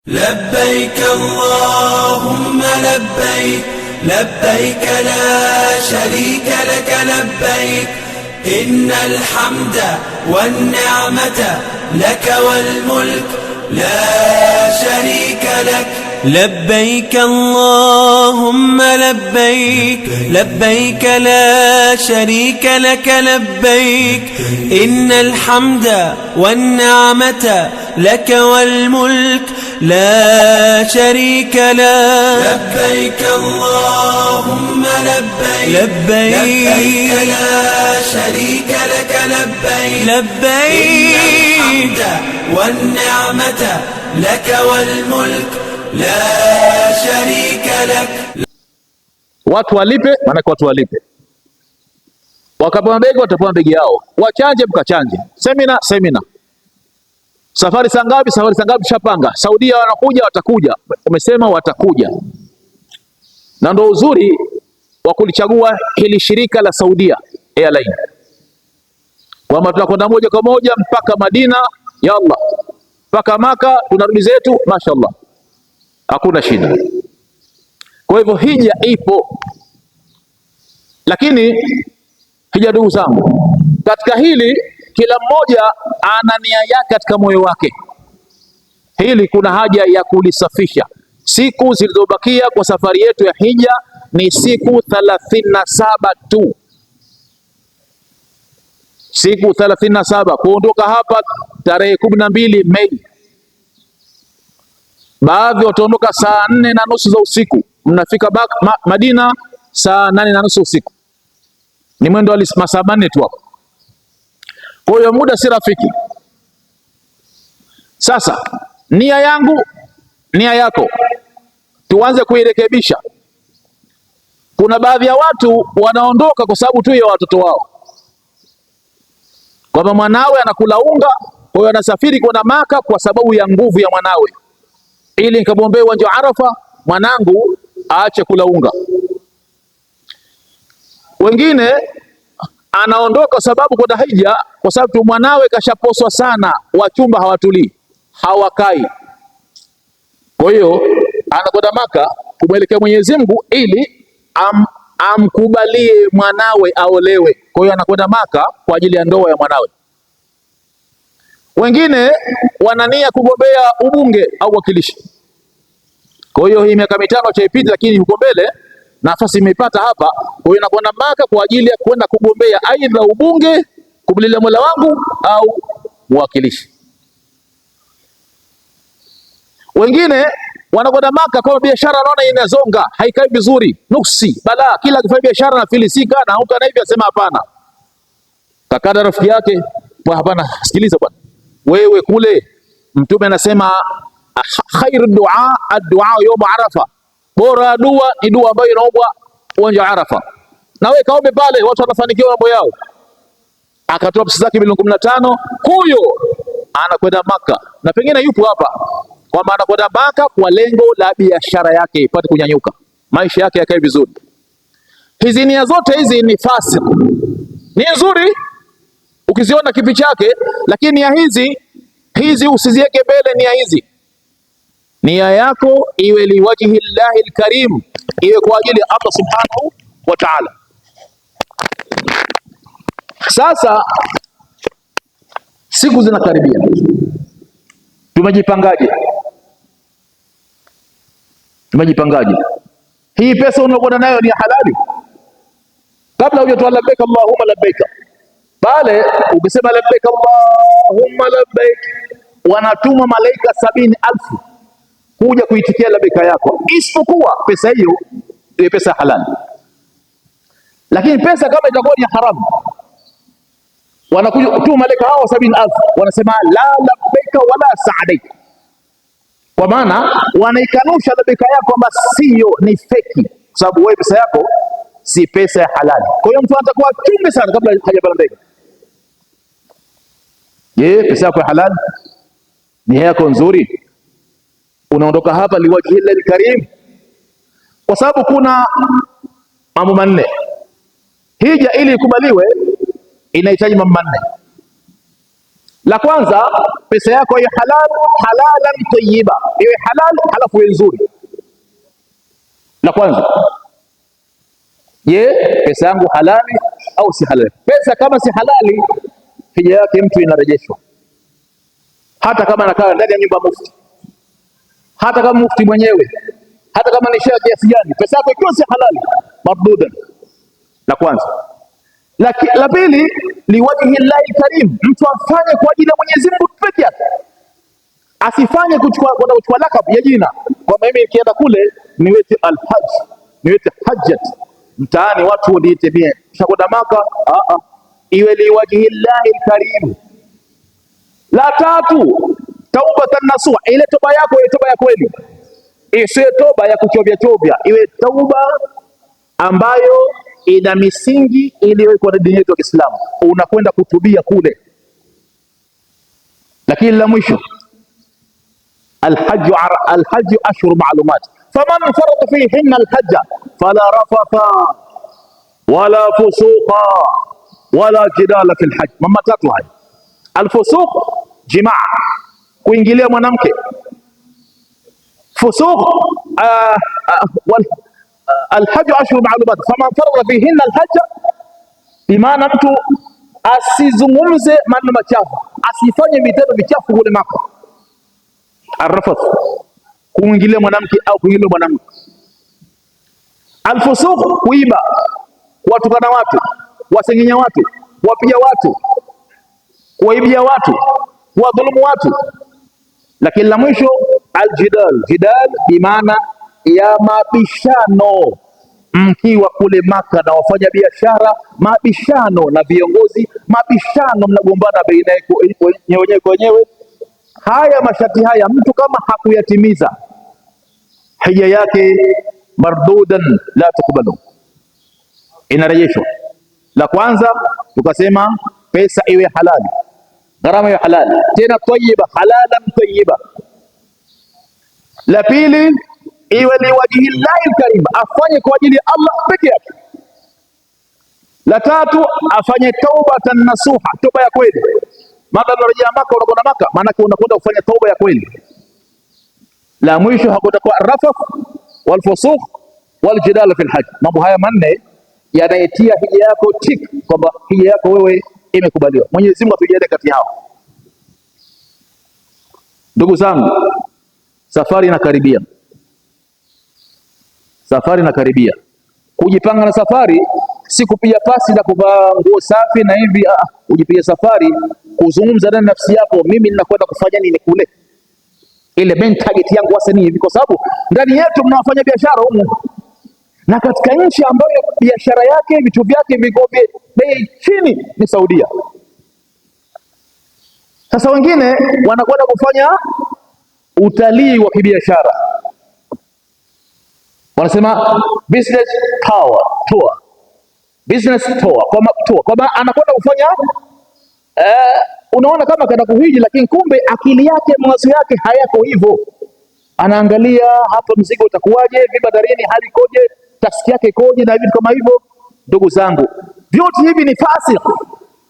لبيك اللهم لبيك لبيك لا شريك لك لبيك إن الحمد والنعمة لك والملك لا شريك لك. لبيك اللهم لبيك لبيك لا شريك لك لبيك إن الحمد والنعمة لك والملك لا شريك لك. لبيك اللهم لبيك لبيك لا شريك لك لبيك لبيك إن الحمد والنعمة لك والملك la sharika lak. Watu walipe, maana watu walipe. Wakapewa begi watapewa begi yao. Wachanje mkachanje. Semina. Safari saa ngapi? Safari saa ngapi? Shapanga. Saudia wanakuja, watakuja. Umesema watakuja. Na ndio uzuri wa kulichagua hili shirika la Saudia Airline. Kwamba tunakwenda moja kwa moja mpaka Madina, ya Allah. Mpaka Maka tunarudi zetu, mashaallah. Hakuna shida. Kwa hivyo hija ipo, lakini hija, ndugu zangu, katika hili kila mmoja ana nia yake katika moyo wake. Hili kuna haja ya kulisafisha. Siku zilizobakia kwa safari yetu ya hija ni siku 37 tu, siku 37 kuondoka hapa tarehe 12 Mei. Baadhi wataondoka saa 4:30 za usiku, mnafika Madina saa 8:30 usiku. Ni mwendo wa masaa 4 tu hapo. Kwa hiyo muda si rafiki. Sasa nia yangu, nia yako, tuanze kuirekebisha. Kuna baadhi ya watu wanaondoka kwa sababu tu ya watoto wao, kwamba mwanawe anakula unga, kwa hiyo anasafiri kwenda Maka kwa sababu ya nguvu ya mwanawe, ili nikamwombea uwanja wa Arafa mwanangu aache kula unga. Wengine anaondoka sababu kwenda hija kwa sababu tu mwanawe kashaposwa sana, wachumba hawatulii, hawakai. Kwa hiyo anakwenda Maka kumwelekea Mwenyezi Mungu ili amkubalie mwanawe aolewe. Kwa hiyo anakwenda Maka kwa ajili ya ndoa ya mwanawe. Wengine wanania kugombea ubunge au wakilishi. Kwa hiyo hii miaka 5 chaipita, lakini huko mbele nafasi imeipata hapa. Kwa hiyo nakwenda Maka kwa ajili ya kwenda kugombea aidha ubunge kumlilia Mola wangu au uwakilishi. Wengine wanakwenda Maka kwa biashara, anaona inazonga, haikai vizuri, nuksi, balaa, kila akifanya biashara na filisika na huko na hivi, asema hapana. Kakada rafiki yake, kwa hapana, sikiliza bwana, wewe kule Mtume anasema khairu dua ad-dua yawm Arafa, bora dua ni dua ambayo inaombwa uwanja wa Arafa, na wewe kaombe pale, watu wanafanikiwa mambo yao. Akatoa pesa zake milioni 15. Huyo anakwenda Maka na pengine yupo hapa, kwamba anakwenda Maka kwa lengo la biashara yake ipate kunyanyuka, maisha yake yakae vizuri. Hizi nia zote hizi ni fasik, ni nzuri ukiziona kipi chake, lakini nia hizi usiziweke mbele. Nia hizi, nia yako iwe liwajhi llahi alkarim, iwe kwa ajili ya Allah subhanahu wa ta'ala. Sasa siku zinakaribia, tumejipangaje? Hii pesa unayokwenda nayo ni halali? Kabla hujatoa labbaik allahumma labbaik, pale ukisema labbaik allahumma labbaik, wanatuma malaika 70,000 kuja kuitikia labbaika yako, isipokuwa pesa hiyo ni pesa halali. Lakini pesa kama itakuwa ni haramu, wanakuja kutuma malaika hao 70,000, wanasema la labbaika wala sa'daik, kwa maana wanaikanusha labbaika yako kwamba sio, ni feki, kwa sababu wewe pesa yako si pesa ya halali. Kwa hiyo mtu atakuwa chunge sana kabla hajapanda ndege. Je, pesa yako ya halali, ni yako nzuri, unaondoka hapa liwajhi llahi alkarim? Kwa sababu kuna mambo manne. Hija ili ikubaliwe inahitaji mambo manne. La kwanza, pesa yako iwe halalan tayyiba, iwe halal halafu iwe nzuri. La kwanza, je, pesa yangu halali au si halali? Pesa kama si halali, hija yake mtu inarejeshwa, hata kama anakaa ndani ya nyumba mufti, hata kama mufti mwenyewe, hata kama ni shehe kiasi gani, pesa yako ikiwa si halali, mardudan. La kwanza. La pili, liwajhi llahi karim, mtu afanye kwa ajili ya Mwenyezi Mungu peke yake, asifanye kuchukua lakab ya jina, kwa mimi nikienda kule niwete alhaj, niwete hajjat, mtaani watu waniite mie shakwenda Maka. Iwe liwajhi llahi karim. La tatu, taubatan nasuha, ile toba yako iwe toba ya kweli, isiwe toba ya kuchovya chovya, iwe tauba ambayo ina misingi iliyowekwa na dini yetu ya Kiislamu, unakwenda kutubia kule. Lakini la mwisho, alhajju ashhur ma'lumat, faman farada fihinna alhajja fala rafatha wala fusuqa wala jidala fil hajj. Mambo matatu haya: alfusuq, jimaa, kuingilia mwanamke; fusuq, alhajju ashhur ma'lumat, faman farada fihinna alhajja, bimaana mtu asizungumze maneno machafu, asifanye vitendo vichafu kule Maka. Arrafath, kuingilia mwanamke au kuingilia mwanamke. Alfusuq, kuiba, kuwatukana watu, kuwasengenya watu, kuwapiga watu, kuwaibia watu, kuwadhulumu watu. Lakini la mwisho, aljidal, jidal bimaana ya mabishano, mkiwa kule Maka na wafanya biashara, mabishano na viongozi, mabishano, mnagombana baina wenyewe kwa wenyewe. Haya masharti haya mtu kama hakuyatimiza, hija yake mardudan la tuqbalu, inarejeshwa. La kwanza tukasema pesa iwe halali, gharama iwe halali, tena tayyiba, halalan tayyiba. La pili, iwe liwajhi llahi karim, afanye kwa ajili ya Allah peke yake. La tatu, afanye taubatan nasuha, toba ya kweli. Maka unarejea Maka, unakwenda Maka, maana unakwenda kufanya toba ya kweli. La mwisho hakutakuwa rafath wal fusuq wal jidal fil hajj. Mambo haya manne yanaitia hija yako tik, kwamba hija yako wewe imekubaliwa. Mwenyezi Mungu atujalie kati yao. Ndugu zangu, safari inakaribia, safari inakaribia. Kujipanga na safari si kupiga pasi na kuvaa nguo safi na hivi. Ujipiga safari kuzungumza ndani nafsi yako, mimi ninakwenda kufanya nini kule, ile main target yangu hasa ni hivi. Kwa sababu ndani yetu mnawafanya biashara humu, na katika nchi ambayo biashara yake vitu vyake viko bei chini ni Saudia. Sasa wengine wanakwenda kufanya utalii wa kibiashara, wanasema business tour, business tour, kwa anakwenda kufanya unaona kama kana kuhiji, lakini kumbe akili yake, mawazo yake hayako hivyo. Anaangalia hapa mzigo utakuwaje, vibadarini hali ikoje, taski yake ikoje na vitu kama hivyo. Ndugu zangu, vyote hivi ni fasik,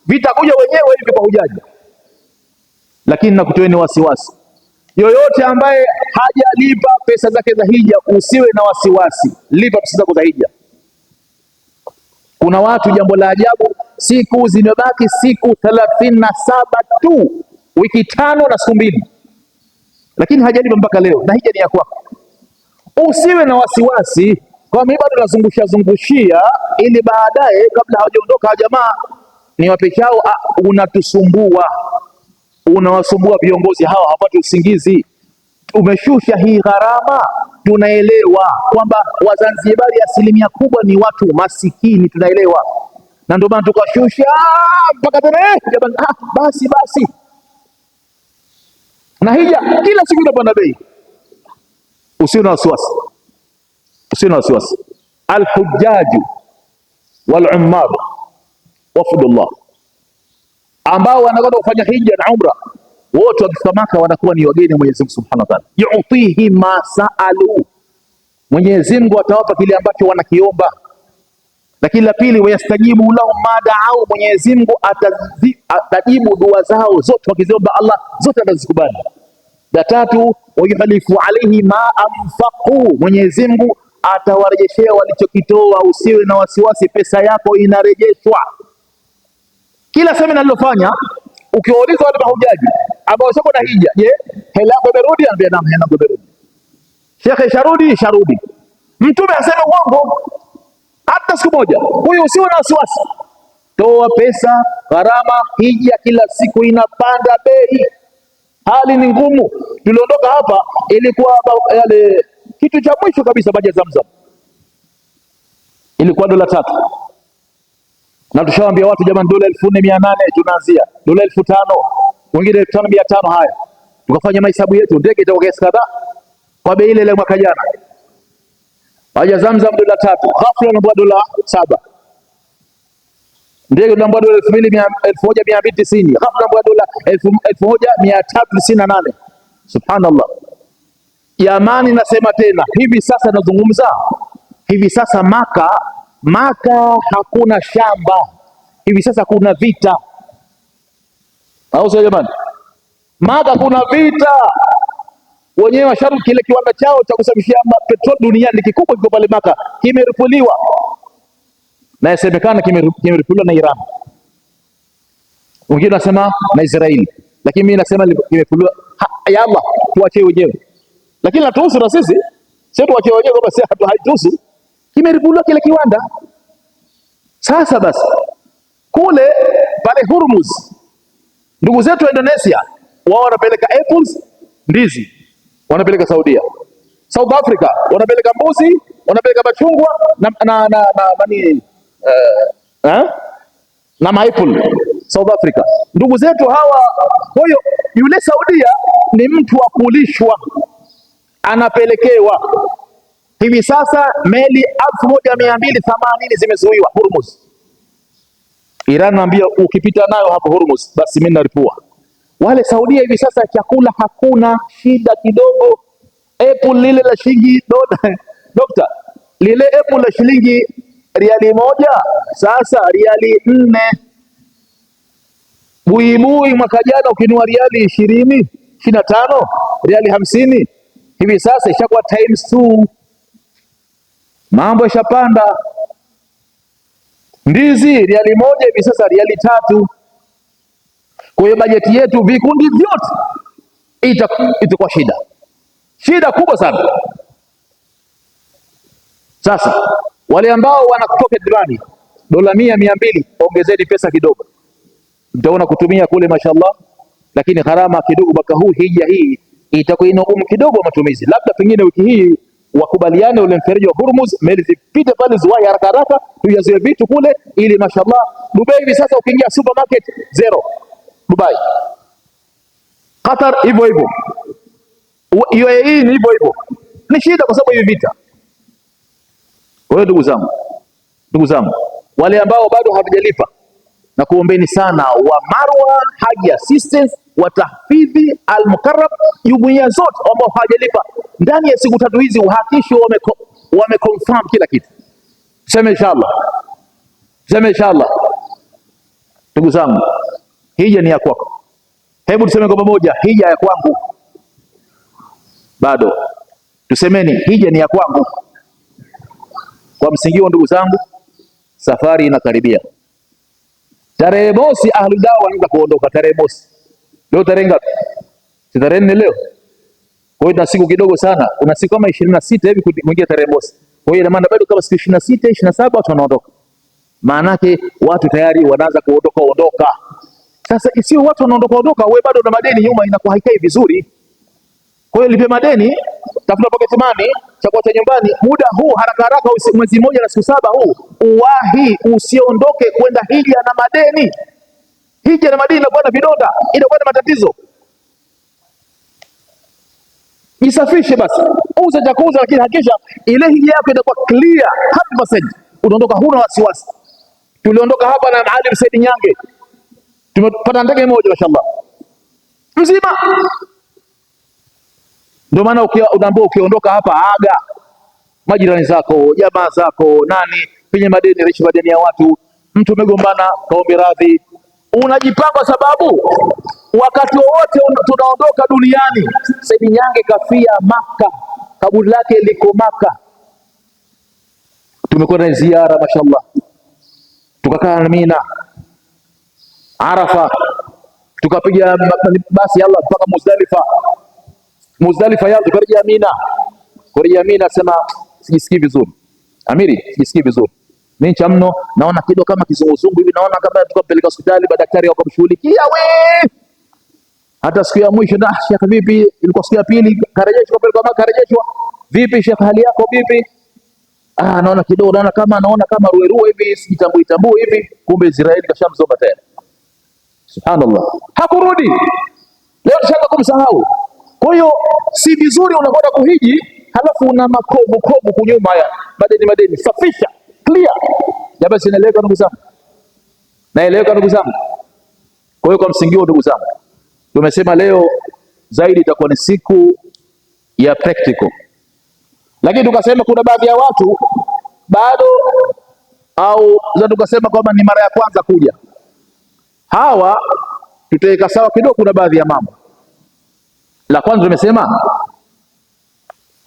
vitakuja wenyewe hivi kwa hujaji. Lakini nakutoeni wasiwasi, yoyote ambaye hajalipa pesa zake za hija, usiwe na wasiwasi, lipa pesa zako za hija. Kuna watu, jambo la ajabu, siku zimebaki siku 37 tu, wiki 5 na siku 2, lakini hajalipa mpaka leo, na hija ni ya kwako. Usiwe na wasiwasi, kwa mimi bado nazungushia ili baadaye kabla hawajaondoka jamaa niwape chao. Unatusumbua, unawasumbua viongozi hawa, hawapati usingizi. Umeshusha hii gharama, tunaelewa kwamba Wazanzibari asilimia kubwa ni watu masikini, tunaelewa, na ndio maana tukashusha mpaka jamani, basi. Na hija kila siku inapanda bei. Usiwe na wasiwasi, usiwe na wasiwasi. Alhujjaju wal ummar wafdullah, ambao wanakwenda kufanya hija na umra, wote wakifika Maka wanakuwa ni wageni Mwenyezi Mungu Subhanahu wa Ta'ala. Yu'tihi ma saalu, Mwenyezi Mungu atawapa kile ambacho wanakiomba. Lakini la pili, wayastajibu lahum ma da'au, Mwenyezi Mungu atajibu dua zao zote, wakiziomba Allah zote atazikubali. La tatu, wayuhalifu alaihi ma anfaqu, Mwenyezi Mungu atawarejeshea walichokitoa. Usiwe na wasiwasi, pesa yako inarejeshwa. Kila semina nilofanya, ukiwauliza wale mahujaji ambao wako na hija, je, hela yako imerudi? Anambia naam, hela yangu imerudi. Shekhe, sharudi. Mtume asema uongo hata siku moja. Huyo usiwe na wasiwasi, toa pesa. Gharama hija kila siku inapanda bei, hali ni ngumu. Tuliondoka hapa, ilikuwa yale kitu cha mwisho kabisa, maji ya Zamzam ilikuwa $3, na tushawaambia watu jamani, $4,800 tunaanzia, $5,000, wengine $5,500. Haya, tukafanya mahesabu yetu, ndege itakuwa kiasi kadhaa kwa bei ile mwaka jana. Maji ya Zamzam $3, ghafla inakuwa $7. Ndege tunaambiwa $1,290, ghafla inakuwa $1,398. Subhanallah. Yamani nasema tena, hivi sasa nazungumza, hivi sasa Maka hakuna shamba, hivi sasa kuna vita, au sio jamani? Maka kuna vita, wenyewe washaru kile kiwanda chao cha kusafishia petrol duniani kikubwa kiko pale Maka kimeripuliwa, na yasemekana kimeripuliwa na Iran, wengine nasema na Israeli, lakini mimi nasema kimeripuliwa. Ya Allah, tuachie wenyewe, lakini natuhusu na sisi, sio tuachie wenyewe kwamba sisi haituhusu. Kimeripuliwa kile kiwanda. Sasa basi, kule pale Hormuz, ndugu zetu wa Indonesia, wao wanapeleka apples, ndizi, wanapeleka Saudia. South Africa wanapeleka mbuzi, wanapeleka machungwa na maapple. South Africa, ndugu zetu hawa. Kwa hiyo yule Saudia ni mtu wa kulishwa, anapelekewa. Hivi sasa meli 1280 zimezuiwa Hormuz. Iran naambia ukipita nayo hapo Hormuz, basi mimi naripua. Wale Saudia hivi sasa chakula hakuna, shida kidogo. Apple lile la shilingi dokta, lile apple la shilingi $1 sasa $4. Buibui mwaka jana ukinua $20, $25, $50, hivi sasa ishakuwa ×2. Mambo yashapanda. Ndizi $1 hivi sasa $3. Kwa hiyo bajeti yetu vikundi vyote itakuwa shida kubwa sana. Sasa wale ambao wana pocket money, $100, $200, ongezeni pesa kidogo, mtaona kutumia kule mashallah, lakini gharama kidogo mwaka huu. Hija hii itakuwa inagumu kidogo matumizi, labda pengine wiki hii wakubaliane ule mfereji wa Hormuz, meli zipite pale ziwahi haraka, tujazie vitu kule, ili mashallah. Dubai hivi sasa ukiingia supermarket zero. Dubai, Qatar hivyo hivyo, UAE ni hivyo hivyo. Ni shida kwa sababu hivi vita. Kwa hiyo ndugu zangu, wale ambao bado hawajalipa, na kuombeni sana wa Marwa Haji Assistance wa Tahfidhi Al-Mukarram, jumuiya zote ambao hawajalipa ndani ya siku 3 hizi, uhakikishe wameconfirm kila kitu. Sema inshallah. Ndugu zangu, hija ni ya kwako. Hebu tuseme kwa pamoja, hija ya kwangu. Bado tusemeni, hija ni ya kwangu. Kwa msingi huo, ndugu zangu, safari inakaribia. Tarehe mosi Ahlul Dawa wanaanza kuondoka tarehe mosi. Leo tarehe ngapi? Si tarehe 4 leo. Kwa hiyo na siku kidogo sana, una siku kama 26 hivi kuingia tarehe mosi. Kwa hiyo ina maana bado kama siku 26, 27 watu wanaondoka. Maana yake watu tayari wanaanza kuondoka. Sasa isiyo watu wanaondoka, wewe bado una madeni nyuma, inakuwa haikai vizuri. Kwa hiyo lipe madeni, tafuta pocket money, chakula cha nyumbani, muda huu haraka, mwezi mmoja na siku 7 huu, uwahi, usiondoke kwenda hija na madeni. Hija na madeni inakuwa na vidonda, inakuwa na matatizo. Jisafishe basi, uza cha kuuza, lakini hakisha ile hija yako inakuwa clear 100%. Unaondoka huna wasiwasi. Tuliondoka hapa na Maalim Said Nyange, tumepata ndege moja mashallah mzima. Ndio maana unaambiwa ukiondoka hapa, aga majirani zako, jamaa zako, nani penye madeni, rishi madeni ya watu. Mtu umegombana, kaombe radhi, unajipanga, sababu wakati wowote tunaondoka duniani. Saidi Nyange kafia Maka, kaburi lake liko Maka. Tumekwenda ziara, mashallah, tukakaa Mina, Arafa, tukapiga basi yalla mpaka Muzdalifa yalla, tukarejea Mina. Sema sijisikii vizuri Amiri, sijisikii vizuri mimi cha mno, naona kidogo kama kizunguzungu hivi, naona kama tukapeleka hospitali, madaktari wakamshughulikia hata siku ya mwisho. Na Sheikh vipi, ilikuwa siku ya pili karejeshwa, kapeleka Maka, karejeshwa vipi Sheikh, hali yako vipi? Naona kidogo, naona kama ruerue hivi, sijitambui hivi. Kumbe Israeli kashamzoma tena. Subhanallah, hakurudi. Leo shaka kumsahau. Kwa hiyo si vizuri unakwenda kuhiji halafu una makovu kunyuma haya, madeni. Safisha, clear. Ya basi, naeleweka ndugu zangu. Kwa hiyo kwa msingi huo, ndugu zangu, tumesema leo zaidi itakuwa ni siku ya practical. Lakini tukasema kuna baadhi ya watu bado tukasema kwamba ni mara ya kwanza kuja. Hawa tutaweka sawa kidogo, kuna baadhi ya mambo. La kwanza tumesema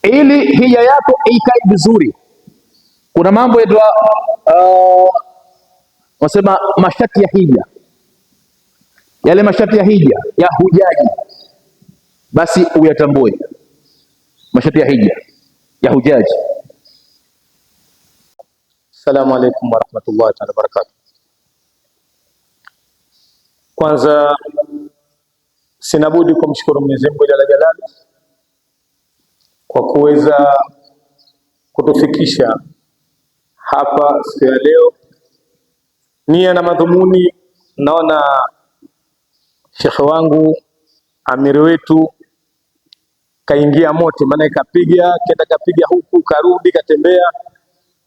ili hija yako ikae vizuri, kuna mambo yetu wasema masharti ya hija. Yale masharti ya hija ya hujaji, basi uyatambue masharti ya hija ya hujaji. Assalamu alaikum warahmatullahi ta'ala wabarakatuh. Kwanza sina budi kumshukuru Mwenyezi Mungu Jalla Jalaluhu kwa kuweza kutufikisha hapa siku ya leo. Nia na madhumuni, naona shekhe wangu amiri wetu kaingia moto, maana kapiga huku karudi katembea.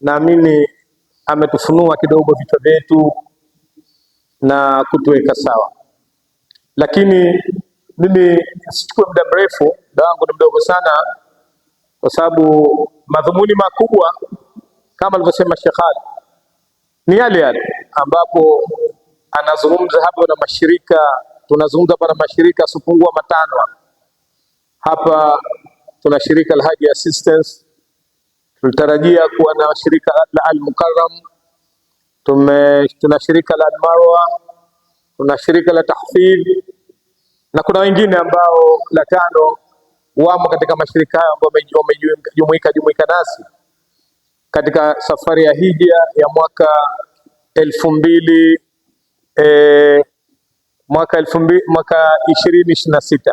Naamini ametufunua kidogo vichwa vyetu na kutuweka sawa, lakini mimi sichukue muda mrefu, muda wangu ni mdogo sana, kwa sababu madhumuni makubwa kama alivyosema Sheikh Ali ni yale ambapo anazungumza hapo na mashirika. Tunazungumza hapa na mashirika sipungua matano hapa. Tuna shirika la Haji Assistance, tulitarajia kuwa na shirika la Al-Mukarram, tuna shirika la Al-Marwa, tuna shirika la Tahfidh, na kuna wengine ambao la tano wamo katika mashirika hayo ambao wamejumuika nasi katika safari ya hija ya mwaka 2026.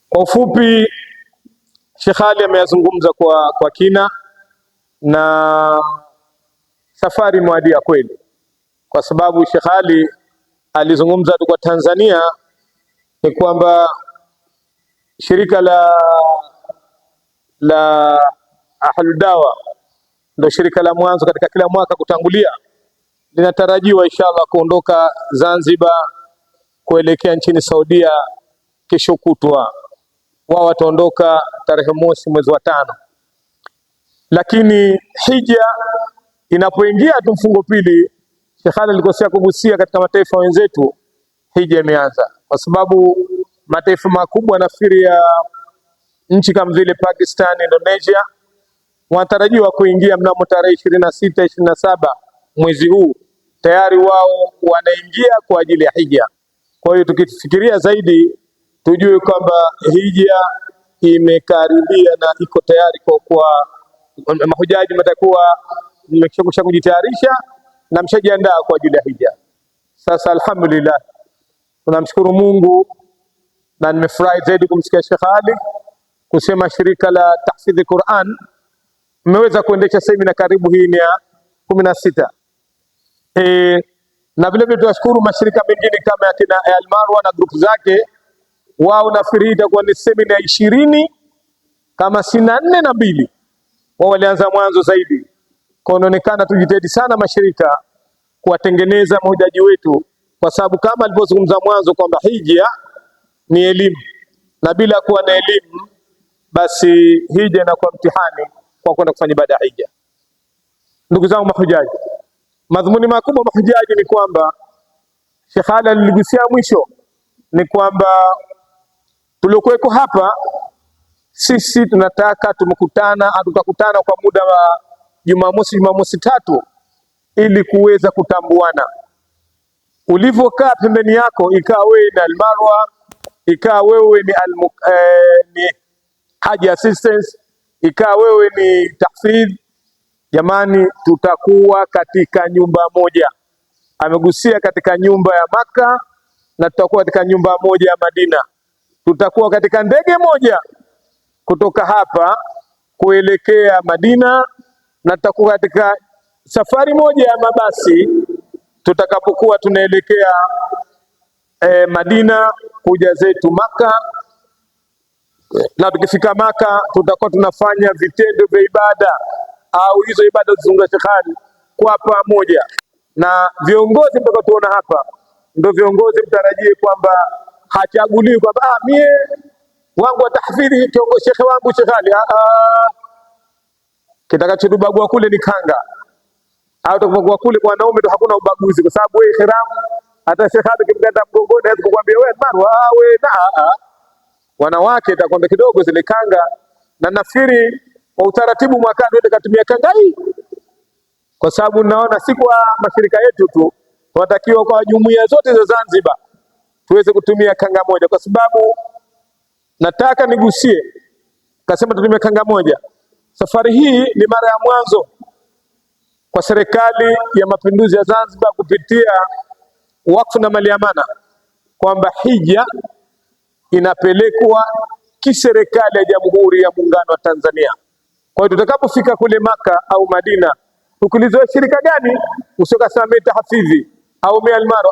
Kwa ufupi, Sheikh Ali ameyazungumza kwa kina, na safari mwadia kweli, kwa sababu Sheikh Ali alizungumza tu kwa Tanzania ni kwamba shirika la Ahlul Dawa ndio shirika la mwanzo katika kila mwaka kutangulia, linatarajiwa inshallah kuondoka Zanzibar kuelekea nchini Saudia kesho kutwa. Wao wataondoka tarehe 1 mwezi wa 5, lakini hija inapoingia tu mfungo pili, Sheikh Ali alikosea kugusia katika mataifa wenzetu, hija imeanza, kwa sababu mataifa makubwa nafikiri ya nchi kama vile Pakistan, Indonesia wanatarajiwa kuingia mnamo tarehe 26, 27 mwezi huu, tayari wao wanaingia kwa ajili ya hija. Kwa hiyo tukifikiria zaidi, tujue kwamba hija imekaribia na iko tayari kwa mahujaji mtakuwa mmekwisha kujitayarisha na mshajiandaa kwa ajili ya hija. Sasa alhamdulillah, tunamshukuru Mungu na nimefurahi zaidi kumsikia Sheikh Ali kusema shirika la tahfidhi Qur'an mmeweza kuendesha semina karibu hii ni ya 16. Na vile vile tunashukuru mashirika mengine kama ya Al-Marwa na group zake, wao nafikiri itakuwa ni semina ya 20 kama sina 42, wao walianza mwanzo zaidi. Kwa inaonekana tujitahidi sana mashirika kuwatengeneza mahujaji wetu, kwa sababu kama alivyozungumza mwanzo kwamba hija ni elimu, na bila kuwa na elimu basi hija inakuwa mtihani kwa kwenda kufanya ibada ya hija. Ndugu zangu mahujaji, madhumuni makubwa mahujaji ni kwamba Sheikh Ali aligusia mwisho ni kwamba tuliokuweko hapa sisi tunataka tutakutana kwa muda wa Jumamosi tatu ili kuweza kutambuana. Ulivyokaa pembeni yako, ikawa wewe ni Almarwa, ikawa wewe ni Haji Assistance, ikawa wewe ni tahfidh, jamani, tutakuwa katika nyumba moja. Amegusia katika nyumba ya Maka na tutakuwa katika nyumba moja ya Madina. Tutakuwa katika ndege moja kutoka hapa kuelekea Madina na tutakuwa katika safari moja ya mabasi tutakapokuwa tunaelekea Madina kuja zetu Maka, na tukifika Maka tutakuwa tunafanya vitendo vya ibada au hizo ibada zizunguka Sheikh kwa pamoja, na viongozi mtakaotuona hapa ndio viongozi mtarajie kwamba hachaguliwi kwamba mie wangu wa tahfidhi kiongozi shekhe wangu Sheikh Ali. Kitakachotubagua kule ni kanga, au tukubagua kule kwa wanaume ndio hakuna ubaguzi, kwa sababu wewe ihram hata Sheikh Ali kimganda mgongoni hawezi kukwambia wewe Marwa wewe wanawake itakwenda kidogo zile kanga, na nafikiri kwa utaratibu mwakani ndio katumia kanga hii, kwa sababu naona si kwa mashirika yetu tu, tunatakiwa kwa jumuiya zote za Zanzibar tuweze kutumia kanga moja, kwa sababu nataka nigusie, kasema tutumie kanga moja. Safari hii ni mara ya mwanzo kwa Serikali ya Mapinduzi ya Zanzibar kupitia wakfu na mali amana kwamba hija inapelekwa kiserikali ya Jamhuri ya Muungano wa Tanzania. Kwa hiyo tutakapofika kule Maka au Madina, tukiulizwa shirika gani, usikasema mimi tahfidhi au mimi Almaro.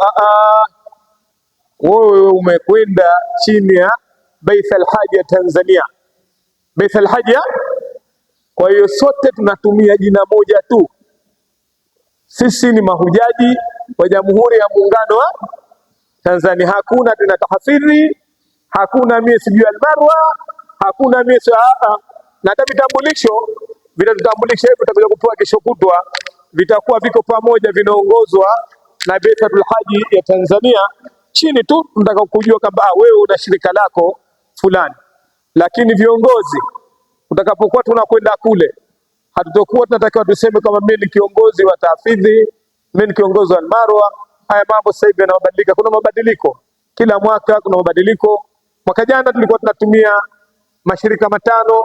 Wewe umekwenda chini ya Bait al-Hajj ya Tanzania, Bait al-Hajj. Kwa hiyo sote tunatumia jina moja tu, sisi ni mahujaji wa Jamhuri ya Muungano wa Tanzania. Hakuna tena tahfidhi, hakuna mimi sijui Almarwa, hakuna mimi na hata vitambulisho vitatambulisha hivyo tutakuja kupewa kesho kutwa, vitakuwa viko pamoja, vinaongozwa na Baitul Haji ya Tanzania. Chini tu tunataka kujua kwamba wewe una shirika lako fulani, lakini viongozi utakapokuwa tunakwenda kule, hatutokuwa tunatakiwa tuseme kama mimi ni kiongozi wa tahfidhi, mimi ni kiongozi wa Almarwa. Haya mambo sasa hivi yanabadilika, kuna mabadiliko kila mwaka, kuna mabadiliko. Mwaka jana tulikuwa tunatumia mashirika matano,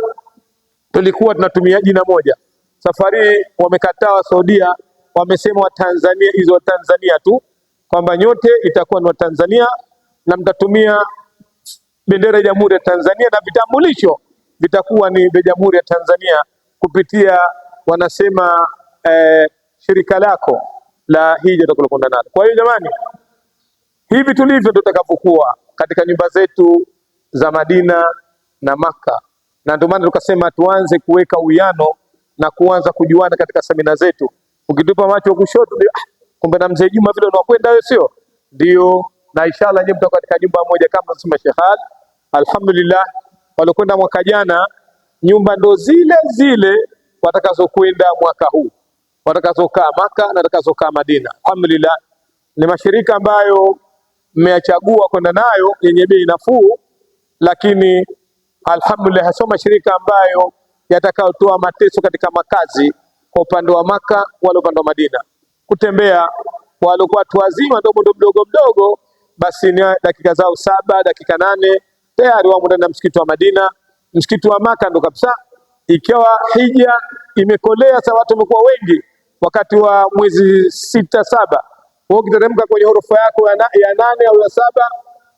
tulikuwa tunatumia jina moja. Safari wamekataa wa Saudia, wamesema wa Tanzania, hizo wa Tanzania tu, kwamba nyote itakuwa ni wa Tanzania na mtatumia bendera ya Jamhuri ya Tanzania na vitambulisho vitakuwa ni vya Jamhuri ya Tanzania kupitia wanasema shirika lako la hija utakwenda nalo. Kwa hiyo jamani, hivi tulivyo tutakapokuwa katika nyumba zetu za Madina na Maka, na ndio maana tukasema tuanze kuweka uwiano na kuanza kujuana katika semina zetu. Ukitupa macho kushoto, kumbe na mzee Juma vile unakwenda wewe, sio ndio? Na inshallah nyinyi mtakuwa katika nyumba moja kama nasema Sheikh Ali. Alhamdulillah, walokwenda mwaka jana nyumba ndo zile zile watakazokwenda mwaka huu, watakazokaa Maka na watakazokaa Madina. Alhamdulillah, ni mashirika ambayo mmeyachagua kwenda nayo yenye bei nafuu, lakini alhamdulillah hasa mashirika ambayo yatakayotoa mateso katika makazi kwa upande wa Maka wala upande wa Madina. Kutembea kwa wale watu wazima ndogo mdogo, basi ni dakika zao 7 dakika 8 tayari wamo ndani ya msikiti wa Madina. Msikiti wa Maka ndo kabisa, ikiwa hija imekolea sasa, watu wamekuwa wengi wakati wa mwezi 6-7. Wewe ukiteremka kwenye ghorofa yako ya 8 au ya 7,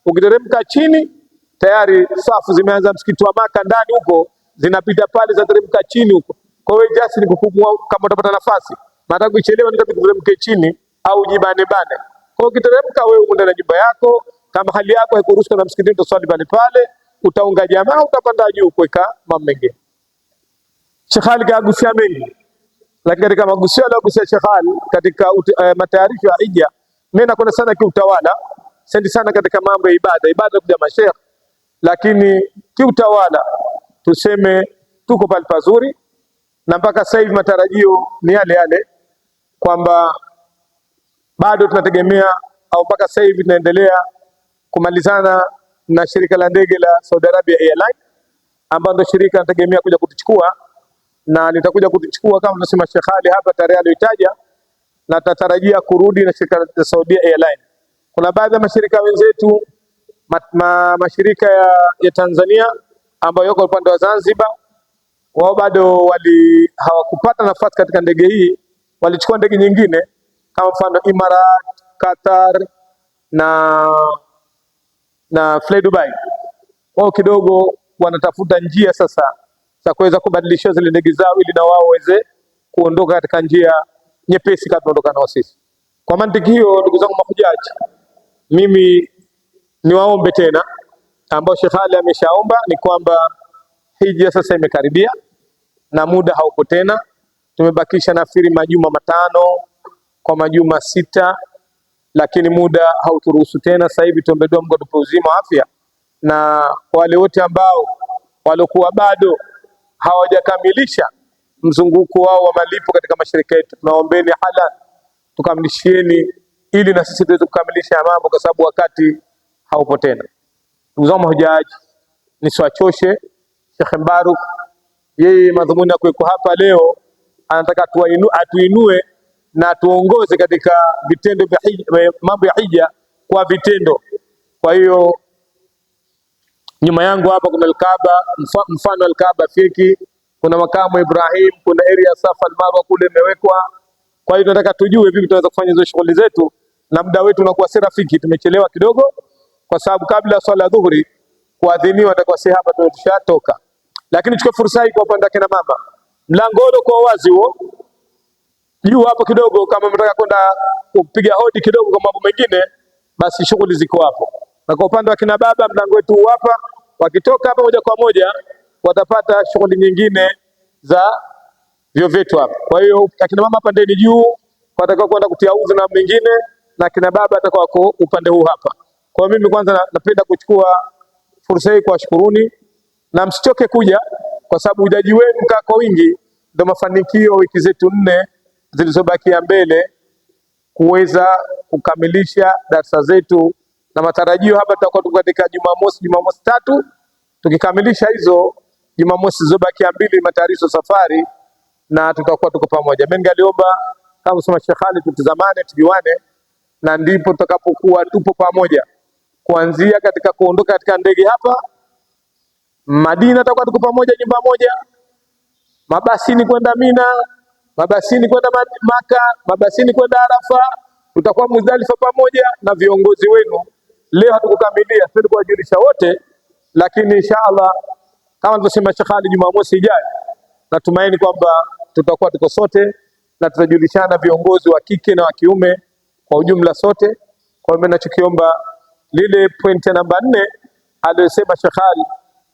ukiteremka chini tayari safu zimeanza msikiti wa Maka ndani huko, zinapita pale za teremka chini huko. Kwa hiyo just ni kukumua, kama utapata nafasi, mara kuchelewa ndio kuteremke chini au jibane bane. Kwa hiyo ukiteremka wewe uende na nyumba yako, kama hali yako haikuruhusu na msikitini tuswali pale, utaunga jamaa, utapanda juu kuweka mambo mengine. Sheikh Ali kagusia mengi, lakini katika magusio aliyogusia Sheikh Ali katika matayarisho ya hija, mimi nakwenda sana kiutawala, sendi sana katika mambo ya ibada kuja masheikh, lakini kiutawala tuseme tuko pale pazuri, na mpaka sasa hivi matarajio ni yale kwamba bado tunategemea au mpaka sasa hivi tunaendelea kumalizana na shirika la ndege la Saudi Arabia Airline ambalo ndio shirika linategemea kuja kutuchukua na litakuja kutuchukua kama tunasema Sheikh Ali hapa tarehe aliyotaja, na tatarajia kurudi na shirika la Saudi Airline. Kuna baadhi ya mashirika wenzetu mashirika ya Tanzania ambayo yako upande wa Zanzibar, wao bado hawakupata nafasi katika ndege hii, walichukua ndege nyingine kama mfano Imarat, Qatar na Fly Dubai. Wao kidogo wanatafuta njia sasa za kuweza kubadilisha zile ndege zao ili na wao waweze kuondoka katika njia nyepesi kama tunaondoka nao sisi. Kwa mantiki hiyo, ndugu zangu mahujaji, mimi niwaombe tena ambao Sheikh Ali ameshaomba ni kwamba hija sasa imekaribia na muda haupo tena. Tumebakisha nafikiri majuma 5 kwa majuma 6, lakini muda hauturuhusu tena. Sasa hivi tuombe dua Mungu atupe uzima wa afya, na wale wote ambao walikuwa bado hawajakamilisha mzunguko wao wa malipo katika mashirika yetu, tunaombeni halal tukamilishieni ili na sisi tuweze kukamilisha mambo, kwa sababu wakati haupo tena. Ndugu zangu mahujaji, nisiwachoshe. Sheikh Mbaruk yeye madhumuni ya kuweko hapa leo anataka atuinue na tuongoze katika vitendo vya mambo ya hija kwa vitendo. Kwa hiyo nyuma yangu hapa kuna Al-Kaaba, mfano Al-Kaaba fiki, kuna makamu Ibrahim, kuna area Safa al-Marwa kule imewekwa. Kwa hiyo tunataka tujue vipi tunaweza kufanya hizo shughuli zetu, na muda wetu unakuwa si rafiki. Tumechelewa kidogo kwa sababu kabla swala dhuhuri kuadhiniwa atakuwa si hapa tumeshatoka, lakini chukua fursa hii kwa upande wa kina mama, mlango ule kwa wazi huo juu hapo kidogo, kama mtaka kwenda kupiga hodi kidogo kwa mambo mengine, basi shughuli ziko hapo. Na kwa upande wa kina baba, mlango wetu hapa, wakitoka hapa moja kwa moja watapata shughuli nyingine za vyo vyetu hapa. Kwa hiyo akina mama hapa ndani juu watakao kwenda kutia udhu na mengine, na kina baba atakao kwa upande huu hapa. Kwa mimi kwanza napenda kuchukua fursa hii kuwashukuruni, na msichoke kuja, kwa sababu ujaji wenu kwa wingi ndio mafanikio wiki zetu 4 zilizobakia mbele kuweza kukamilisha darasa zetu, na matarajio hapa tutakuwa tuko katika Jumamosi 3 tukikamilisha hizo Jumamosi zilizobakia 2 matayarisho safari, na tutakuwa tuko pamoja. Mimi ngaliomba kama sema Sheikh Ali tutazamane, tujuane, na ndipo tutakapokuwa tupo pamoja kuanzia katika kuondoka katika ndege hapa Madina, tutakuwa tuko pamoja nyumba moja, mabasini kwenda Mina, mabasini kwenda Maka, mabasini kwenda Arafa, tutakuwa Muzdalifa pamoja na viongozi wenu. Leo hatukukamilia, sisi kuwajulisha wote, lakini inshallah kama tulivyosema Sheikh Ali, Jumamosi ijayo natumaini kwamba tutakuwa tuko sote na tutajulishana viongozi wa kike na wa kiume kwa ujumla sote. Kwa hiyo ninachokiomba lile point namba 4 aliyosema Sheikh Ali,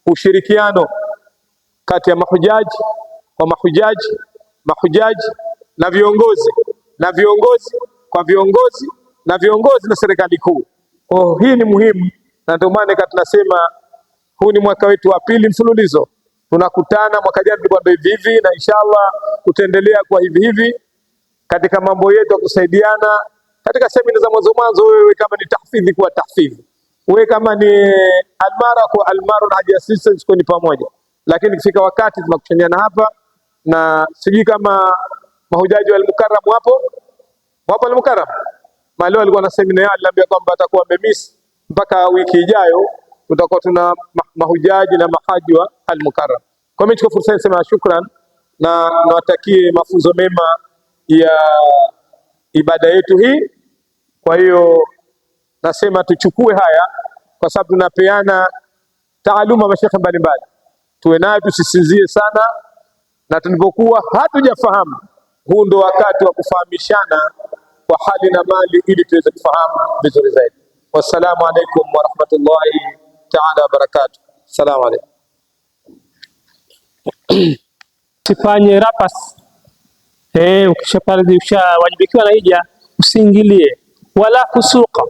ushirikiano kati ya mahujaji kwa mahujaji na viongozi kwa viongozi na serikali kuu. Kwa hii ni muhimu, na ndio maana tunasema huu ni mwaka wetu wa 2 mfululizo tunakutana. Mwaka jana tulikuwa ndio hivi, na inshallah tutaendelea kwa hivi katika mambo yetu ya kusaidiana katika semina za mwanzo. Wewe kama ni tahfidhi kwa tahfidhi, wewe kama ni almara kwa almara, na haja assistance kwa ni pamoja. Lakini kifika wakati tunakushanyana hapa, na siji kama mahujaji wa Al-Mukarram wapo Al-Mukarram maleo alikuwa na semina yao, aliambia kwamba atakuwa amemiss mpaka wiki ijayo tutakuwa tuna mahujaji na mahaji wa Al-Mukarram. Kwa mimi chukua fursa nisema shukran na nawatakie mafunzo mema ya ibada yetu hii. Kwa hiyo nasema tuchukue haya, kwa sababu tunapeana taaluma mashekhe mbalimbali, tuwe nayo, tusisinzie sana, na tulipokuwa hatujafahamu, huu ndo wakati wa kufahamishana kwa hali na mali ili tuweze kufahamu vizuri zaidi. Wassalamu alaikum warahmatullahi taala wabarakatuh. Assalamu alaikum. Sifanye rapas ukishawajibikiwa na hija, usiingilie wala kusuka,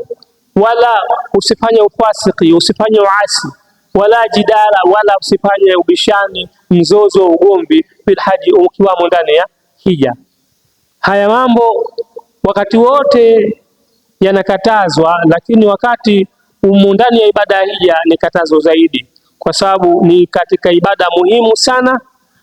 wala usifanye ufasiki, usifanye uasi, wala jidala, wala usifanye ubishani, mzozo, ugomvi fil haji, ukiwamo ndani ya hija. Haya mambo wakati wote yanakatazwa, lakini wakati ndani ya ibada ya hija ni katazo zaidi, kwa sababu ni katika ibada muhimu sana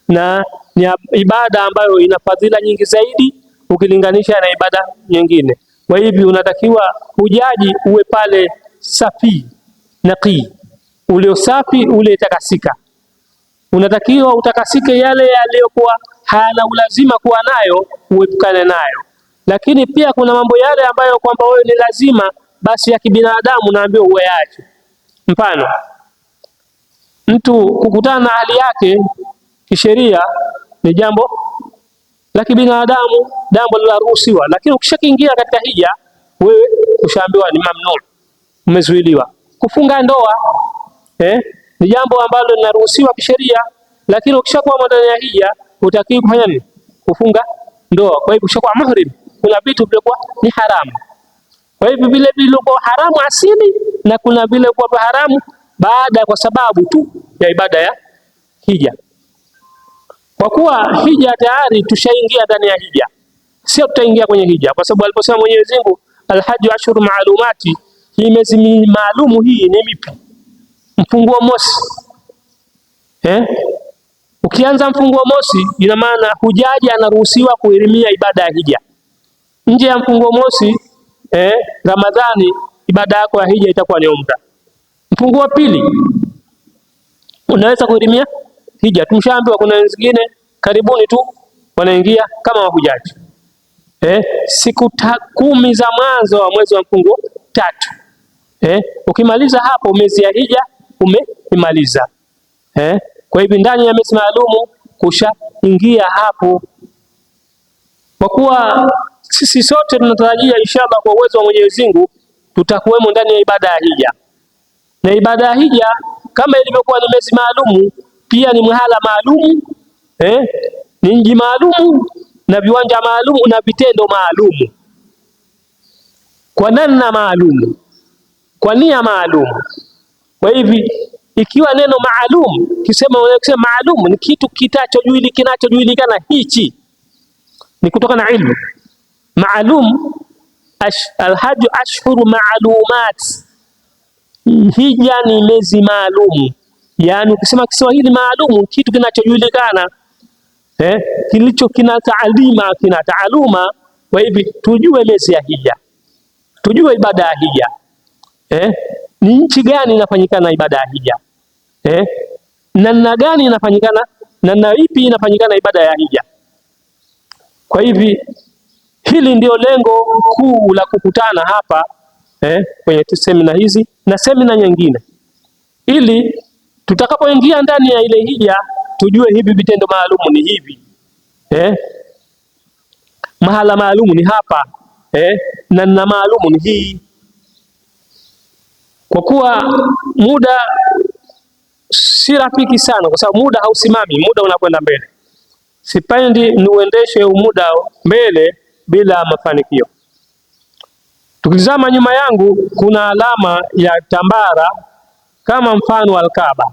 na ni ibada ambayo ina fadhila nyingi zaidi ukilinganisha na ibada nyingine. Kwa hivyo unatakiwa hujaji uwe pale safi naqi, ule safi ule takasika. Unatakiwa utakasike yale yaliyokuwa hayana ulazima kuwa nayo, uepukane nayo. Lakini pia kuna mambo yale ambayo kwamba wewe ni lazima basi ya kibinadamu naambiwa uache. Mfano, mtu kukutana na hali yake kisheria ni jambo la kibinadamu, jambo liloruhusiwa, lakini ukishakiingia katika hija wewe ushaambiwa ni mamnun, umezuiliwa. Kufunga ndoa ni jambo ambalo linaruhusiwa kisheria, lakini ukishakuwa ndani ya hija hutakiwi kufanya nini? Kufunga ndoa. Kwa hivyo ukishakuwa muhrim kuna vitu vilikuwa ni haramu. Kwa hivyo vile vilikuwa haramu asili na kuna vile kwa haramu baada, kwa sababu tu ya ibada ya hija. Kwa kuwa hija tayari tushaingia ndani ya hija, sio tutaingia kwenye hija, kwa sababu aliposema Mwenyezi Mungu alhaju ashhuru maalumati, hii miezi maalumu hii ni mipi? Mfunguo mosi. Ukianza mfunguo mosi, ina maana hujaji anaruhusiwa kuirimia ibada ya hija. Nje ya mfunguo mosi Ramadhani, ibada yako ya hija itakuwa ni umra. Mfunguo wa pili unaweza kuirimia hija. Tumshaambiwa kuna wengine karibuni tu wanaingia kama wahujaji. Siku 10 za mwanzo wa mwezi wa mfunguo 3. Ukimaliza hapo miezi ya hija umeimaliza. Kwa hivyo ndani ya miezi maalumu kushaingia hapo. Kwa kuwa sisi sote tunatarajia inshallah kwa uwezo wa Mwenyezi Mungu tutakuwemo ndani ya ibada ya hija. Na ibada ya hija kama ilivyokuwa ni miezi maalumu, pia ni mahala maalumu, ni mji maalumu na viwanja maalumu na vitendo maalumu, kwa namna maalumu, kwa nia maalumu. Kwa hivi ikiwa neno maalum kisema maalum ni kitu kinachojulikana, hichi ni kutoka na ilmu maalum. Alhaju ashhuru maalumat, hija ni miezi maalum. Yani ukisema Kiswahili maalum, kitu kinachojulikana, kilicho kina taaluma. Kwa hivi tujue miezi ya hija, tujue ibada ya hija, ni nchi gani inafanyikana ibada ya hija, namna gani inafanyikana, namna ipi inafanyikana ibada ya hija. Kwa hivi hili ndio lengo kuu la kukutana hapa kwenye semina hizi na semina nyingine, ili tutakapoingia ndani ya ile hija tujue hivi vitendo maalumu ni hivi, mahala maalumu ni hapa, na maalumu ni hii. Kwa kuwa muda si rafiki sana, kwa sababu muda hausimami, muda unakwenda mbele. Sipendi niuendeshe muda mbele bila mafanikio. Tukitazama nyuma yangu kuna alama ya tambara kama mfano wa Al-Kaaba.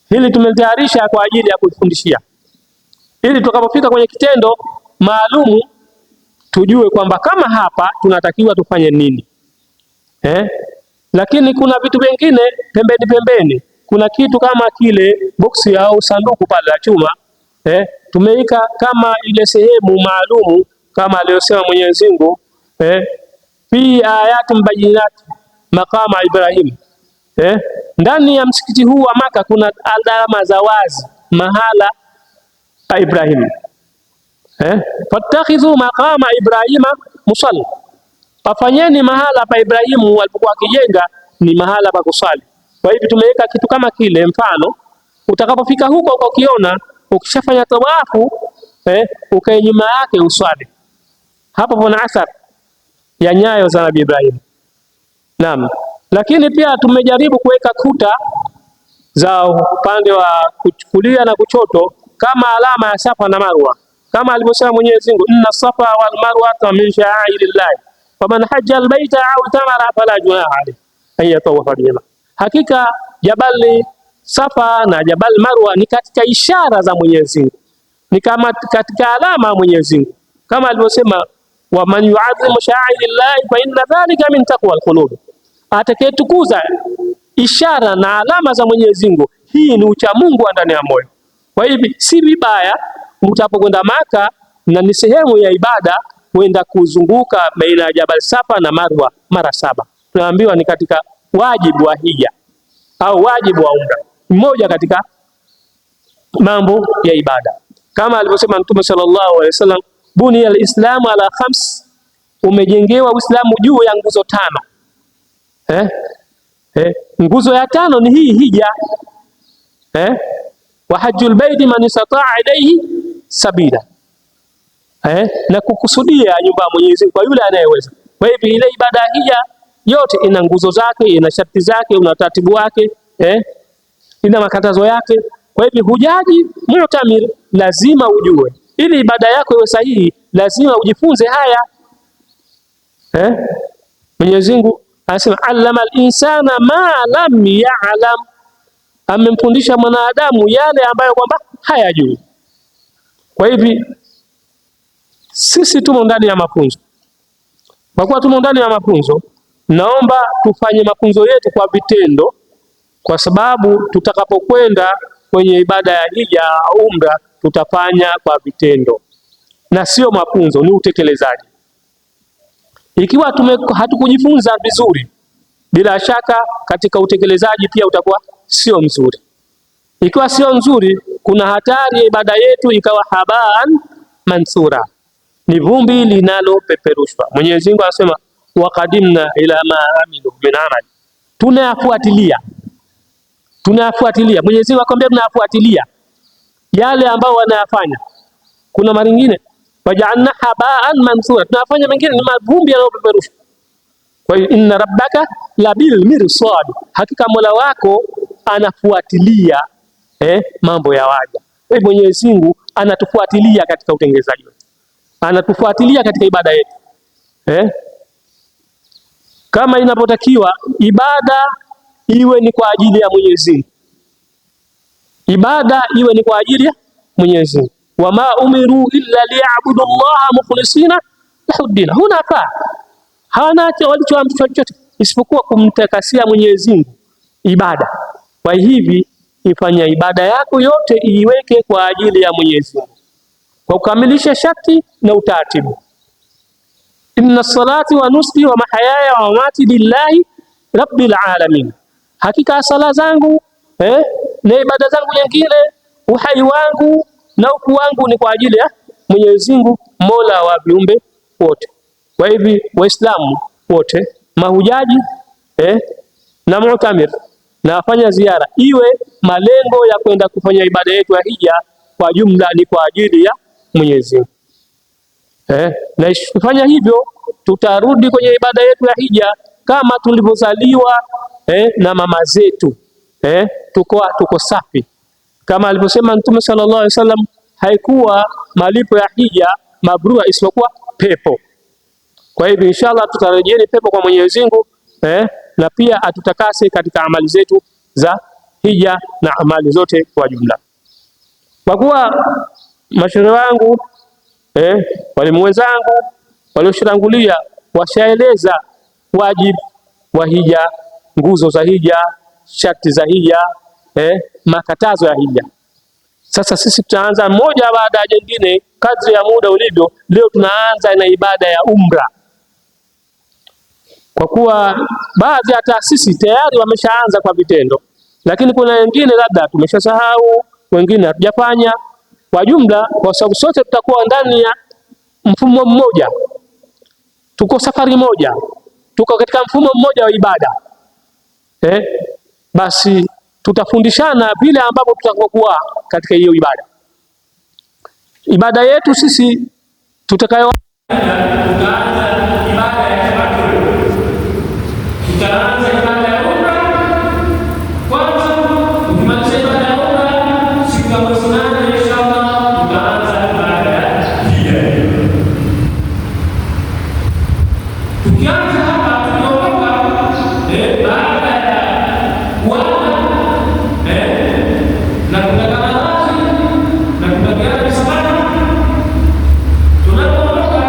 Hili tumetayarisha kwa ajili ya kufundishia, ili tukapofika kwenye kitendo maalumu tujue kwamba kama hapa tunatakiwa tufanye nini. Lakini kuna vitu vingine pembeni, kuna kitu kama kile boksi au sanduku pale la chuma, tumeika kama ile sehemu maalumu kama aliyosema Mwenyezi Mungu, fi ayatin bayinat maqama Ibrahim. Ndani ya msikiti huu wa Maka kuna alama za wazi mahala pa Ibrahim. Fattakhidhu maqama Ibrahima musalla, pafanyeni mahala pa Ibrahimu walipokuwa akijenga ni mahala pa kusali. Kwa hivyo tumeweka kitu kama kile, mfano utakapofika huko ukiona, ukishafanya tawafu ukae nyuma yake uswali. Hapo kuna athari ya nyayo za Nabii Ibrahim. Naam. Lakini pia tumejaribu kuweka kuta za upande wa kulia na kushoto kama alama ya Safa na Marwa, kama alivyosema Mwenyezi Mungu, inna Safa wal Marwa min sha'airillah faman hajja albayta au tamara fala junaha alayhi an yatawafa bihima. Hakika Jabal Safa na Jabal Marwa ni katika ishara za Mwenyezi Mungu, ni kama katika alama ya Mwenyezi Mungu, kama alivyosema wa man yu'azzim sha'air llahi fa inna dhalika min taqwa alqulub, atakayetukuza ishara na alama za Mwenyezi Mungu, hii ni ucha Mungu ndani ya moyo. Kwa hivyo si vibaya mtapokwenda Maka, na ni sehemu ya ibada, kwenda kuzunguka baina ya Jabal Safa na Marwa mara 7. Tunaambiwa ni katika wajibu wa hija au wajibu wa umra, mmoja katika mambo ya ibada, kama alivyosema Mtume sallallahu alaihi wasallam, buni al-islamu ala 5, umejengewa Uislamu juu ya nguzo 5. Nguzo ya 5 ni hii hija. Wa hajjul baiti man istata'a ilayhi sabila, na kukusudia nyumba ya Mwenyezi Mungu kwa yule anayeweza. Kwa hivyo ile ibada hija yote ina nguzo zake, ina sharti zake, una taratibu wake, ina makatazo yake. Kwa hivyo hujaji mu'tamir lazima ujue, ili ibada yako iwe sahihi lazima ujifunze haya. Mwenyezi Mungu anasema allama al-insana ma lam ya'lam, amemfundisha mwanadamu yale ambayo kwamba hayajui. Kwa hivyo sisi tumo ndani ya mafunzo. Kwa kuwa tumo ndani ya mafunzo, naomba tufanye mafunzo yetu kwa vitendo, kwa sababu tutakapokwenda kwenye ibada ya hija au umra tutafanya kwa vitendo na sio mafunzo, ni utekelezaji. Ikiwa hatukujifunza vizuri, bila shaka katika utekelezaji pia utakuwa sio mzuri. Ikiwa sio nzuri, kuna hatari ya ibada yetu ikawa habaan mansura, ni vumbi linalopeperushwa. Mwenyezi Mungu anasema waqadimna ila ma amilu min amal, tunayafuatilia. Mwenyezi Mungu akwambia tunayafuatilia yale ambao wanayafanya. Kuna mara nyingine waja'alna habaan mansura, tunafanya mengine ni mavumbi yanayopeperushwa. Kwa hiyo inna rabbaka labil mirsad, hakika Mola wako anafuatilia mambo ya waja. Mwenyezi Mungu anatufuatilia katika utengenezaji wetu, anatufuatilia katika ibada yetu. Kama inapotakiwa ibada iwe ni kwa ajili ya Mwenyezi Mungu, ibada iwe ni kwa ajili ya Mwenyezi Mungu. Wama umiru illa liya'budu Allaha mukhlisina lahu ddin, hunafaa hawana walichoamrishwa chochote isipokuwa kumtakasia Mwenyezi Mungu ibada. Kwa hivi ifanya ibada yako yote iiweke kwa ajili ya Mwenyezi Mungu kwa kukamilisha sharti na utaratibu. Inna salati wa nusuki wa mahayaya wa mamati lillahi rabbil alamin, hakika sala zangu na ibada zangu nyingine, uhai wangu na uku wangu ni kwa ajili ya Mwenyezi Mungu, Mola wa viumbe wote. Kwa hivi Waislamu wote, mahujaji na mu'tamir na wafanya ziara, iwe malengo ya kwenda kufanya ibada yetu ya hija kwa jumla ni kwa ajili ya Mwenyezi Mungu. Na kufanya hivyo tutarudi kwenye ibada yetu ya hija kama tulivyozaliwa na mama zetu, tuko safi, kama alivyosema Mtume sallallahu alaihi wasallam, haikuwa malipo ya hija mabrura isipokuwa pepo. Kwa hivyo inshallah tutarejeeni pepo kwa Mwenyezi Mungu, na pia atutakase katika amali zetu za hija na amali zote kwa jumla. Kwa kuwa mashauri wangu walimu wenzangu walioshirangulia washaeleza wajibu wa hija, nguzo za hija, sharti za hija, makatazo ya hija. Sasa sisi tutaanza moja baada ya jingine kadri ya muda ulivyo. Leo tunaanza na ibada ya umra, kwa kuwa baadhi ya taasisi tayari wameshaanza kwa vitendo, lakini kuna wengine labda tumeshasahau, wengine hatujafanya. Kwa jumla, kwa sababu sote tutakuwa ndani ya mfumo mmoja, tuko safari moja, tuko katika mfumo mmoja wa ibada, basi tutafundishana vile ambavyo tutakokuwa katika hiyo ibada. Ibada yetu sisi tutakayo Tunapoondoka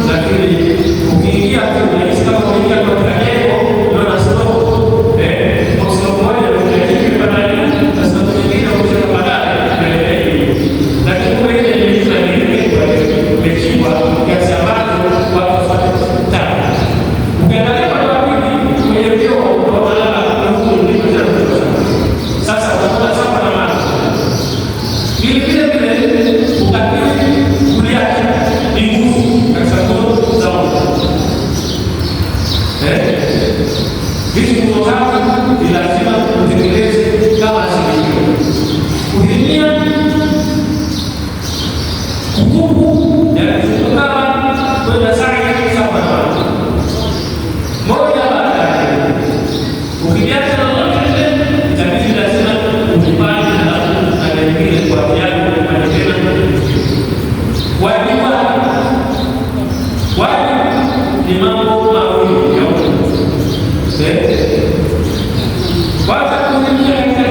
Lakini ni mambo mawili ya kwanza kuingia katika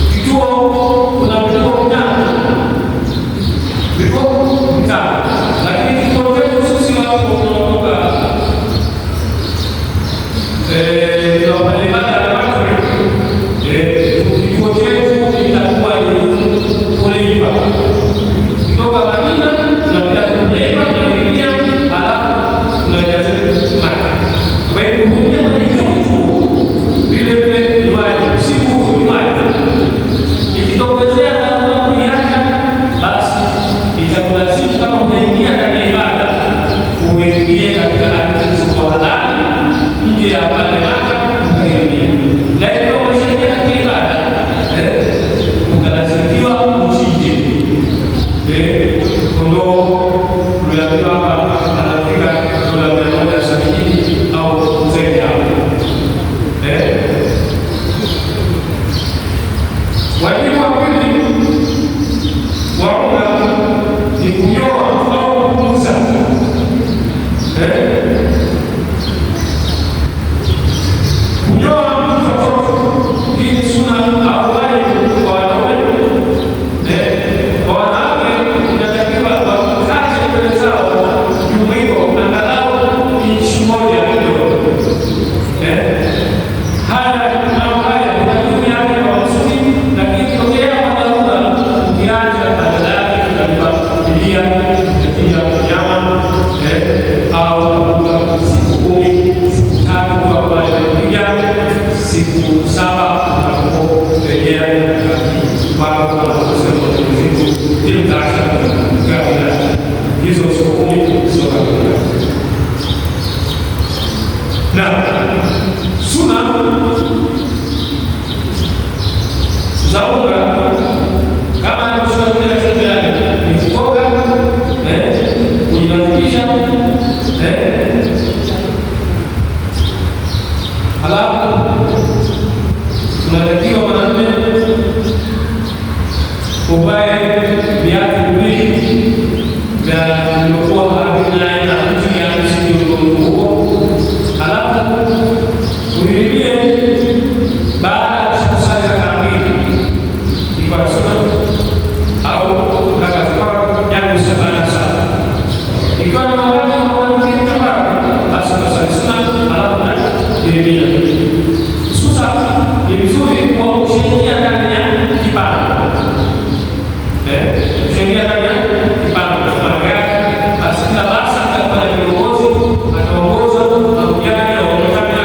kituo kuna vituo vitano, lakini kituo chetu sisi watu kutoka kituo chetu kitakuwa kulipa kutoka Madina tunaenda kulipa tunaingia, halafu tunajaza maka. Kwa hiyo kuingia katika kituo vile vile ni siku ikitokezea kama kuiacha, basi itakulazimu kama unaingia katika ibada uingie katika halali nje ya pale Maka ukaingia, lakini kama umeshaingia katika ibada ukalazimiwa uchinje kondoo. Tuliambiwa hapa anafika dola 170 au zaidi hapo. Wajibu wa pili wa umra ni kunyoa au kupunguza. Kunyoa mtoto, hii ni sunna au wajibu kwa wanaume. Kwa wanawake inatakiwa wakati mbele zao jumuiko angalau inchi moja kidogo. Haya siku 7 unaporejea hizo siku 10 na sunna za umra kama ni kuoga, kujinadhifisha, halafu tunatakiwa mwanamume uvae viatu viwili vya vilivyokuwa havina kuzuia msingi huo, halafu uilie baada ya kusali rakaa mbili ikiwa sunna au rakaa tatu yangu 7 ikiwa ni mawali basi kusali sunna halafu uilie. Sasa ni vizuri kwa kushikia ndani ya kipando. Kushikia ndani ya kipando kwa magari, basi kila basi atakuwa na viongozi, ataongoza na kujali na kuonekana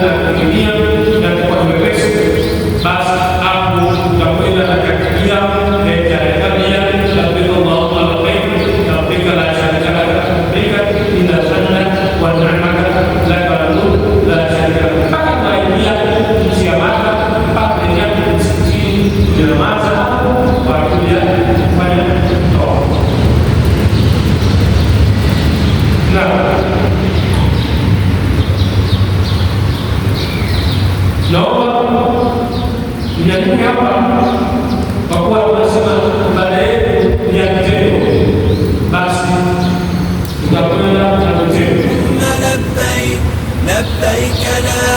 na kukimbia na kwa mwepesi. Basi hapo tutakwenda katika kia ya tabia na kupenda Allah na kupenda la sharika lake, kupenda inna sanna wa ni'maka la yadur la sharika lake. Naomba ninyanyuke hapa kwa kuwa tunasema ibada yetu ni ya kitendo, basi tutakwenda na vitendo. لبيك لبيك لا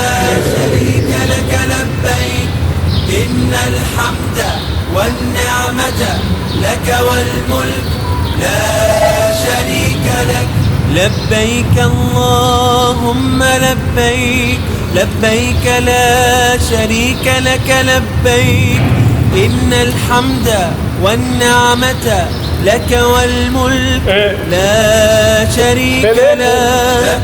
شريك لك لبيك إن الحمد والنعمة لك والملك لا شريك لك. لبيك اللهم لبيك لبيك لا شريك لك لبيك إن الحمد والنعمة لك والملك لا شريك لك.